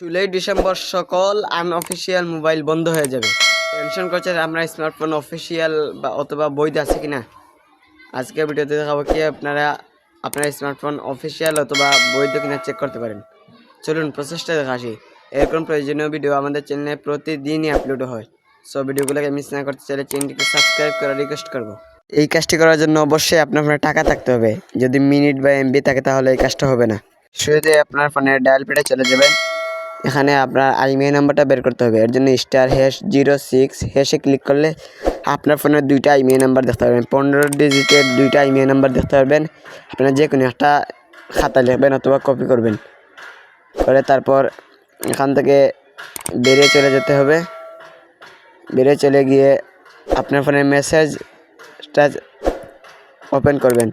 December সকল unofficial mobile বন্ধ হয়ে যাবে। টেনশন করছে আমরা স্মার্টফোন অফিসিয়াল বা অথবা বৈধ আছে কিনা। আজকের ভিডিওতে দেখাবো কি আপনার স্মার্টফোন অফিসিয়াল অথবা বৈধ কিনা চেক করতে পারেন। চলুন প্রসেসটা দেখা আসি। এরকম প্রয়োজনীয় ভিডিও আমাদের চ্যানেলে প্রতিদিনই আপলোড হয়। সো ভিডিওগুলোকে মিস না করতে চাইলে চ্যানেলটিকে সাবস্ক্রাইব করার রিকোয়েস্ট করবো। এই কাজটি করার জন্য অবশ্যই আপনার ফোনে টাকা থাকতে হবে। যদি মিনিট বা এমবি থাকে তাহলে এই কাজটা হবে না। শুরুতে আপনার ফোনের ডায়াল প্যাডে চলে যাবেন। এখানে আপনার আইএমইআই নাম্বারটা বের করতে হবে। এর জন্য *#06# ক্লিক করলে আপনার ফোনের দুইটা আইএমইআই নাম্বার দেখতে পারবেন। 15 ডিজিটের দুইটা আইএমইআই নাম্বার দেখতে পারবেন। আপনারা যে কোনো একটা খাতা লিখবেন অথবা কপি করবেন, করে তারপর এখান থেকে বেরিয়ে চলে যেতে হবে। বেরিয়ে চলে গিয়ে আপনার ফোনের মেসেজটা ওপেন করবেন।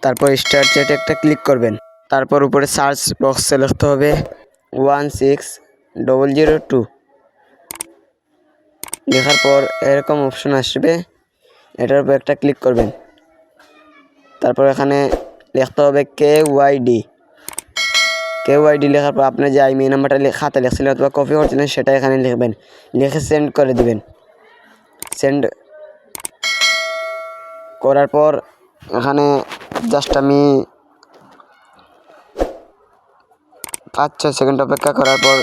তারপর স্টার চ্যাটে একটা ক্লিক করবেন। তারপর উপরে সার্চ বক্সে লিখতে হবে 16002। লেখার পর এরকম অপশন আসবে, এটার উপর একটা ক্লিক করবেন। তারপর এখানে লিখতে হবে KYD লেখার পর আপনি যে আইএমইআই নাম্বারটা খাতা লিখছিলেন অথবা কপি করছিলেন সেটা এখানে লিখবেন। লিখে সেন্ড করে দিবেন। সেন্ড করার পর এখানে জাস্ট আমি 5-6 সেকেন্ড অপেক্ষা করার পর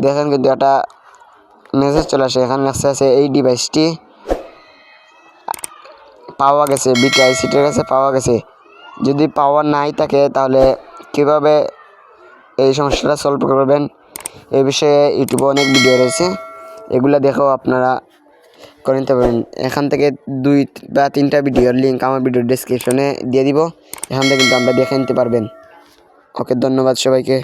দেখেন কিন্তু একটা মেসেজ চলে আসে। এখানে লেখা আছে এই ডিভাইসটি পাওয়া গেছে, BTICTর কাছে পাওয়া গেছে। যদি পাওয়া নাই থাকে তাহলে কীভাবে এই সমস্যাটা সলভ করবেন এই বিষয়ে ইউটিউবে অনেক ভিডিও রয়েছে, এগুলো দেখেও আপনারা করে নিতে পারেন। এখান থেকে 2 বা 3টা ভিডিওর লিঙ্ক আমার ভিডিও ডেসক্রিপশনে দিয়ে দিব, এখান থেকে কিন্তু আমরা দেখে নিতে পারবেন। ওকে, ধন্যবাদ সবাইকে।